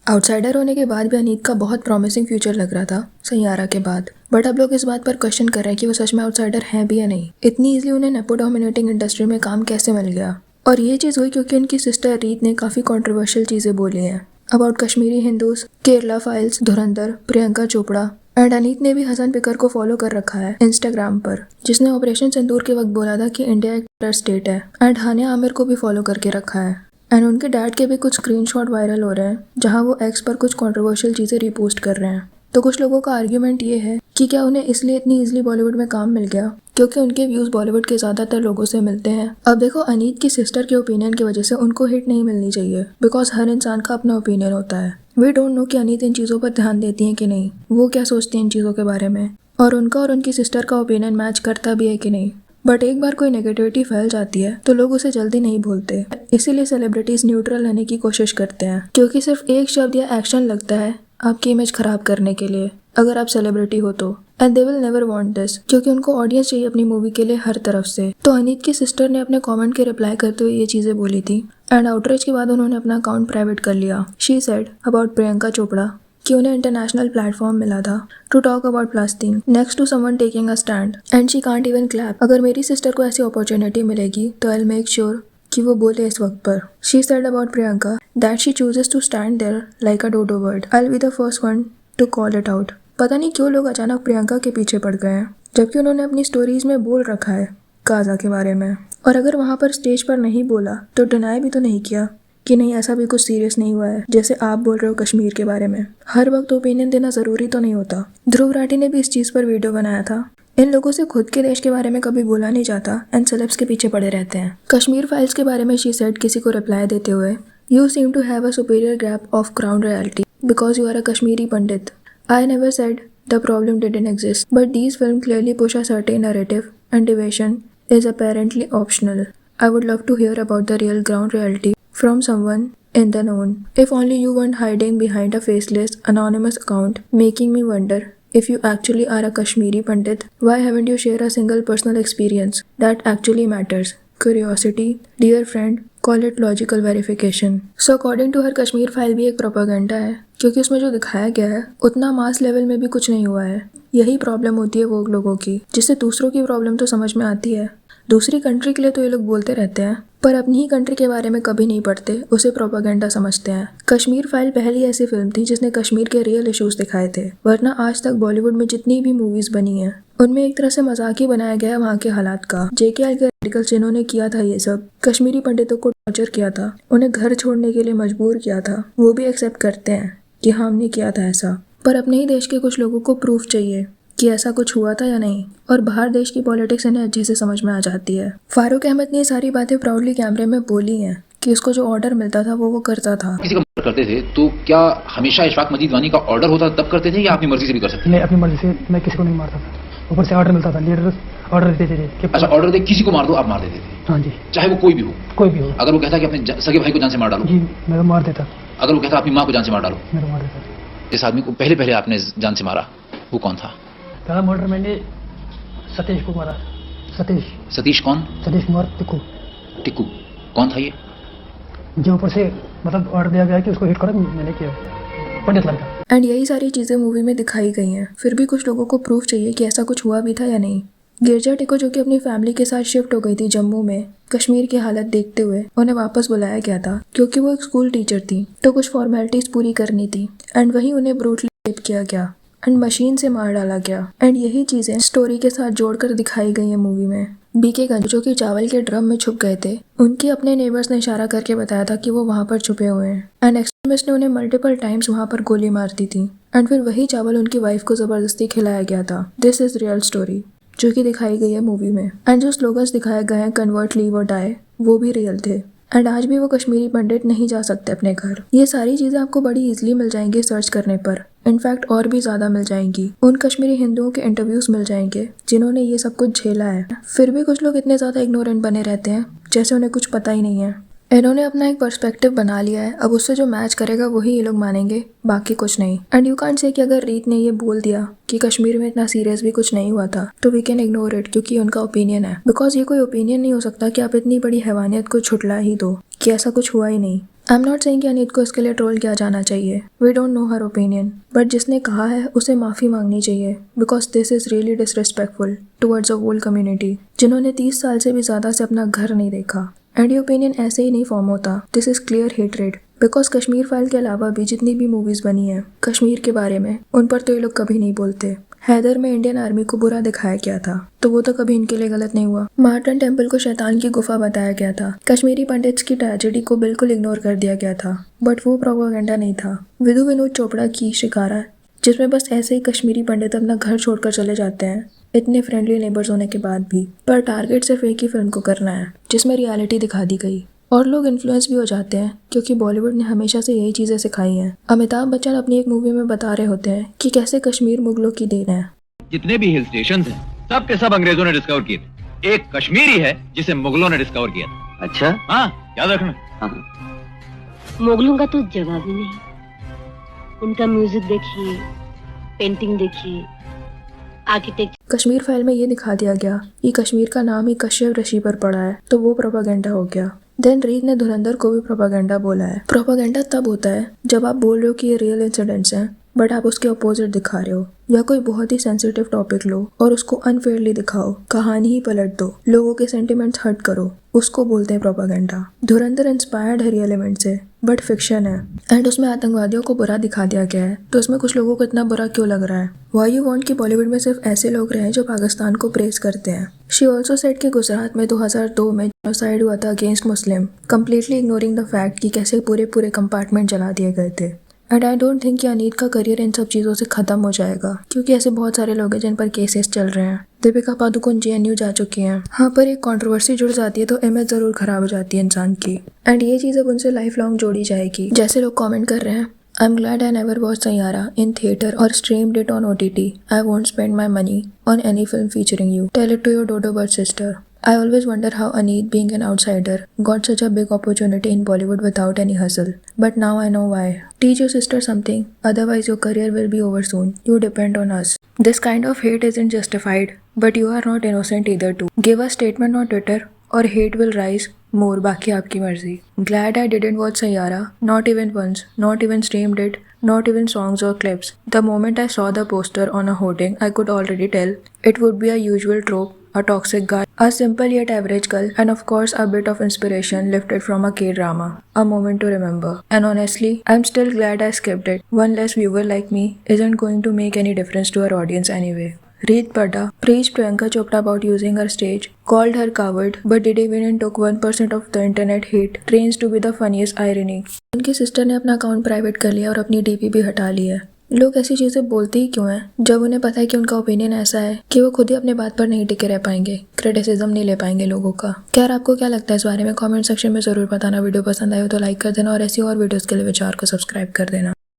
Outsider होने के बाद भी अनीत का बहुत प्रॉमिसिंग फ्यूचर लग रहा था सैयारा के बाद, बट अब लोग इस बात पर क्वेश्चन कर रहे हैं कि वो सच में आउटसाइडर हैं भी या नहीं। इतनी इजीली उन्हें नेपो डोमिनेटिंग इंडस्ट्री में काम कैसे मिल गया? और ये चीज़ हुई क्योंकि उनकी सिस्टर रीत ने काफ़ी कंट्रोवर्शियल चीज़ें बोली हैं about Kashmiri Hindus, Kerala files, Dhurandhar, Priyanka Chopra. And Aneet ने भी हसन पिकर को फॉलो कर रखा है इंस्टाग्राम पर, जिसने ऑपरेशन सिंदूर के वक्त बोला था कि इंडिया एक टेरर स्टेट है। एंड हानिया आमिर को भी फॉलो करके रखा है। एंड उनके डैड के भी कुछ स्क्रीनशॉट वायरल हो रहे हैं जहां वो एक्स पर कुछ कंट्रोवर्शियल चीज़ें रिपोस्ट कर रहे हैं। तो कुछ लोगों का आर्ग्यूमेंट ये है कि क्या उन्हें इसलिए इतनी इजीली बॉलीवुड में काम मिल गया क्योंकि उनके व्यूज़ बॉलीवुड के ज़्यादातर लोगों से मिलते हैं। अब देखो, अनीत की सिस्टर के ओपिनियन की वजह से उनको हिट नहीं मिलनी चाहिए, बिकॉज हर इंसान का अपना ओपिनियन होता है। वी डोंट नो कि अनीत इन चीज़ों पर ध्यान देती हैं कि नहीं, वो क्या सोचती हैं इन चीज़ों के बारे में, और उनका और उनकी सिस्टर का ओपिनियन मैच करता भी है कि नहीं। बट एक बार कोई नेगेटिविटी फैल जाती है तो लोग उसे जल्दी नहीं भूलते, इसीलिए सेलिब्रिटीज न्यूट्रल रहने की कोशिश करते हैं, क्योंकि सिर्फ एक शब्द या एक्शन लगता है आपकी इमेज खराब करने के लिए अगर आप सेलिब्रिटी हो तो। And they will never want this, क्योंकि उनको ऑडियंस चाहिए अपनी मूवी के लिए हर तरफ से। तो अनीत की सिस्टर ने अपने कमेंट के रिप्लाई करते हुए ये चीजें बोली थी। एंड आउटरीच के बाद उन्होंने अपना अकाउंट प्राइवेट कर लिया। She said about Priyanka Chopra कि उन्हें इंटरनेशनल प्लेटफॉर्म मिला था to talk about plastic next to someone taking a stand and she can't even clap. अगर मेरी सिस्टर को ऐसी अपॉर्चुनिटी मिलेगी तो आई विल मेक श्योर कि वो बोले इस वक्त पर। She said about Priyanka that she chooses to stand there like a dodo bird, I will be the first one to call it out. पता नहीं क्यों लोग अचानक प्रियंका के पीछे पड़ गए हैं, जबकि उन्होंने अपनी स्टोरीज में बोल रखा है गाजा के बारे में, और अगर वहाँ पर स्टेज पर नहीं बोला तो डिनाई भी तो नहीं किया कि नहीं ऐसा भी कुछ सीरियस नहीं हुआ है, जैसे आप बोल रहे हो कश्मीर के बारे में। हर वक्त ओपिनियन देना जरूरी तो नहीं होता। ध्रुव राठी ने भी इस चीज़ पर वीडियो बनाया था। इन लोगों से खुद के देश के बारे में कभी बोला नहीं जाता एंड सेलेब्स के पीछे पड़े रहते हैं। कश्मीर फाइल्स के बारे में शी सेड किसी को रिप्लाई देते हुए, you seem to have a superior grasp of ground reality because you are a Kashmiri Pandit. I never said the problem didn't exist, but these films clearly push a certain narrative and division is apparently optional. I would love to hear about the real ground reality from someone in the known. If only you weren't hiding behind a faceless, anonymous account, making me wonder if you actually are a Kashmiri Pandit, why haven't you shared a single personal experience that actually matters? Curiosity, dear friend, call it logical verification. So according to her, Kashmir file भी एक propaganda है, क्योंकि उसमें जो दिखाया गया है उतना मास लेवल में भी कुछ नहीं हुआ है। यही प्रॉब्लम होती है वो लोगों की, जिससे दूसरों की प्रॉब्लम तो समझ में आती है। दूसरी कंट्री के लिए तो ये लोग बोलते रहते हैं, पर अपनी ही कंट्री के बारे में कभी नहीं पढ़ते, उसे प्रोपेगेंडा समझते हैं। कश्मीर फाइल पहली ऐसी फिल्म थी जिसने कश्मीर के रियल इश्यूज दिखाए थे, वरना आज तक बॉलीवुड में जितनी भी मूवीज बनी हैं उनमें एक तरह से मजाक ही बनाया गया है वहाँ के हालात का। JK के आर्टिकल्स जिन्होंने किया था ये सब, कश्मीरी पंडितों को टॉर्चर किया था, उन्हें घर छोड़ने के लिए मजबूर किया था, वो भी एक्सेप्ट करते हैं कि हाँ हमने किया था ऐसा। पर अपने ही देश के कुछ लोगों को प्रूफ चाहिए कि ऐसा कुछ हुआ था या नहीं, और बाहर देश की पॉलिटिक्स इन्हें अच्छे से समझ में आ जाती है। फारूक अहमद ने ये सारी बातें प्राउडली कैमरे में बोली हैं कि उसको जो ऑर्डर मिलता था वो करता था। किसी का मर्डर करते थे तो क्या हमेशा इशफाक मजीद वानी का ऑर्डर होता तब करते थे या अपनी मर्जी से भी कर सकते थे? नहीं, अपनी मर्जी से मैं किसी को नहीं मारता था, ऊपर से ऑर्डर मिलता था, लीडर ऑर्डर देते थे कि अच्छा, ऑर्डर दे किसी को मार दो, आप मार देते थे? हाँ जी, चाहे वो कोई भी हो? कोई भी हो। अगर वो कहता कि अपने सगे भाई को जान से मार डालो? जी, मैं तो मार देता। अगर वो कहता अपनी माँ को जान से मार डालो? मैं तो मार देता। इस आदमी को पहले आपने जान से मारा, वो कौन था? पहला मर्डर मैंने सतीश को मारा। सतीश कौन? सतीश कुमार टिक्कू। कौन था ये? जो ऊपर से मतलब ऑर्डर दिया गया कि उसको हिट करो, मैंने किया, पंडित लड़का। एंड यही सारी चीज़ें मूवी में दिखाई गई हैं, फिर भी कुछ लोगों को प्रूफ चाहिए कि ऐसा कुछ हुआ भी था या नहीं। गिरजा टिको जो कि अपनी फैमिली के साथ शिफ्ट हो गई थी जम्मू में, कश्मीर की हालत देखते हुए उन्हें वापस बुलाया गया था क्योंकि वो एक स्कूल टीचर थी, तो कुछ फॉर्मेलिटीज पूरी करनी थी। एंड वहीं उन्हें ब्रूटली रेप किया गया एंड मशीन से मार डाला गया। एंड यही चीज़ें स्टोरी के साथ जोड़कर दिखाई गई है मूवी में। BK गंज जो कि चावल के ड्रम में छुप गए थे, उनके अपने नेबर्स ने इशारा करके बताया था कि वो वहाँ पर छुपे हुए हैं, एंड एक्सट्रीमिस्ट ने उन्हें मल्टीपल टाइम्स वहाँ पर गोली मार दी थी, एंड फिर वही चावल उनकी वाइफ को जबरदस्ती खिलाया गया था। दिस इज रियल स्टोरी जो कि दिखाई गई है मूवी में। एंड जो स्लोगन्स दिखाए गए हैं कन्वर्ट, लीव और डाई, वो भी रियल थे। एंड आज भी वो कश्मीरी पंडित नहीं जा सकते अपने घर। ये सारी चीज़ें आपको बड़ी इजीली मिल जाएंगी सर्च करने पर, इनफैक्ट और भी ज़्यादा मिल जाएंगी। उन कश्मीरी हिंदुओं के इंटरव्यूज मिल जाएंगे जिन्होंने ये सब कुछ झेला है। फिर भी कुछ लोग इतने ज़्यादा इग्नोरेंट बने रहते हैं जैसे उन्हें कुछ पता ही नहीं है। इन्होंने अपना एक पर्सपेक्टिव बना लिया है, अब उससे जो मैच करेगा वही ये लोग मानेंगे, बाकी कुछ नहीं। एंड यू कांट से कि अगर रीत ने ये बोल दिया कि कश्मीर में इतना सीरियस भी कुछ नहीं हुआ था तो वी कैन इग्नोर इट, क्योंकि उनका ओपिनियन है। बिकॉज ये कोई ओपिनियन नहीं हो सकता कि आप इतनी बड़ी हैवानियत को छुटला ही दो कि ऐसा कुछ हुआ ही नहीं। आई एम नॉट सेइंग कि अनीत को इसके लिए ट्रोल किया जाना चाहिए, we don't know her opinion, but जिसने कहा है उसे माफ़ी मांगनी चाहिए because this is really disrespectful towards a whole community जिन्होंने 30 साल से भी ज़्यादा से अपना घर नहीं देखा। एंड ये ओपिनियन ऐसे ही नहीं फॉर्म होता, this is clear hatred because Kashmir file के अलावा भी जितनी भी मूवीज़ बनी हैं कश्मीर के बारे में उन पर तो ये लोग कभी नहीं बोलते। हैदर में इंडियन आर्मी को बुरा दिखाया गया था तो वो तो कभी इनके लिए गलत नहीं हुआ। मार्टन टेम्पल को शैतान की गुफा बताया गया था। कश्मीरी पंडित्स की ट्रेजेडी को बिल्कुल इग्नोर कर दिया गया था, बट वो प्रोपेगेंडा नहीं था। विधु विनोद चोपड़ा की शिकारा जिसमें बस ऐसे ही कश्मीरी पंडित अपना घर छोड़कर चले जाते हैं इतने फ्रेंडली नेबर्स होने के बाद भी, पर टारगेट सिर्फ एक ही फिल्म को करना है जिसमें रियलिटी दिखा दी गई और लोग इन्फ्लुएंस भी हो जाते हैं क्योंकि बॉलीवुड ने हमेशा से यही चीज़ें सिखाई हैं। अमिताभ बच्चन अपनी एक मूवी में बता रहे होते हैं कि कैसे कश्मीर मुगलों की देन है। जितने भी हिल स्टेशन हैं सब के सब अंग्रेजों ने डिस्कवर किए थे। एक कश्मीरी है जिसे मुगलों ने डिस्कवर किया था। अच्छा, हाँ याद रखना। हाँ। मुगलों का तो जवाब ही नहीं। उनका म्यूजिक देखिए, पेंटिंग देखिए, आर्किटेक्ट। कश्मीर फाइल में ये दिखा दिया गया कि कश्मीर का नाम ही कश्यप ऋषि पर पड़ा है तो वो प्रोपेगेंडा हो गया। देन रीत ने धुरंधर को भी प्रोपेगेंडा बोला है। प्रोपेगेंडा तब होता है जब आप बोल रहे हो कि ये रियल इंसिडेंट्स हैं बट आप उसके अपोजिट दिखा रहे हो, या कोई बहुत ही सेंसिटिव टॉपिक लो और उसको अनफेयरली दिखाओ, कहानी ही पलट दो, लोगों के सेंटिमेंट्स हर्ट करो, उसको बोलते हैं प्रोपेगेंडा। धुरंधर इंस्पायर्ड है रियल इवेंट से बट फिक्शन है एंड उसमें आतंकवादियों को बुरा दिखा दिया गया है तो उसमें कुछ लोगों को इतना बुरा क्यों लग रहा है? वाई यू वांट कि बॉलीवुड में सिर्फ ऐसे लोग रहे जो पाकिस्तान को प्रेज करते हैं। शी ऑल्सो सेड कि गुजरात में 2002 में जेनोसाइड हुआ था against Muslim, completely ignoring the fact कि कैसे पूरे कंपार्टमेंट जला दिए गए थे। एंड आई डोंट थिंक कि अनीत का करियर इन सब चीज़ों से ख़त्म हो जाएगा क्योंकि ऐसे बहुत सारे लोग हैं जिन पर केसेस चल रहे हैं। दीपिका पादुकोण JNU जा चुकी हैं। हाँ, पर एक कंट्रोवर्सी जुड़ जाती है तो इमेज ज़रूर ख़राब हो जाती है इंसान की एंड ये चीज़ अब उनसे लाइफ लॉन्ग जोड़ी जाएगी। जैसे लोग कमेंट कर रहे हैं, I am glad I never watch Saiyaara in theatre और streamed it on OTT। I won't spend my money on any film featuring you. Tell it to your dodo bird sister. I always wonder how Aneet, being an outsider, got such a big opportunity in Bollywood without any hustle. But now I know why. Teach your sister something, otherwise your career will be over soon. You depend on us. This kind of hate isn't justified, but you are not innocent either too. Give a statement on Twitter or hate will rise more. बाकी आपकी मर्जी. Glad I didn't watch Sayyara, not even once, not even streamed it, not even songs or clips. The moment I saw the poster on a hoarding, I could already tell it would be a usual trope. A toxic guy, a simple yet average girl, and of course a bit of inspiration lifted from a K-drama. A moment to remember. And honestly, I'm still glad I skipped it. One less viewer like me isn't going to make any difference to our audience anyway. Reet Padda praised Priyanka Chopra about using her stage, called her coward, but did even and took 1% of the internet hate, trains to be the funniest irony. उनकी sister ने अपना account private कर लिया और अपनी DP भी हटा ली है। लोग ऐसी चीज़ें बोलते ही क्यों हैं जब उन्हें पता है कि उनका ओपिनियन ऐसा है कि वो खुद ही अपने बात पर नहीं टिके रह पाएंगे, क्रिटिसिज्म नहीं ले पाएंगे लोगों का। क्या आपको क्या लगता है इस बारे में? कमेंट सेक्शन में ज़रूर बताना। वीडियो पसंद आए हो तो लाइक कर देना और ऐसी और वीडियोस के लिए विचार को सब्सक्राइब कर देना।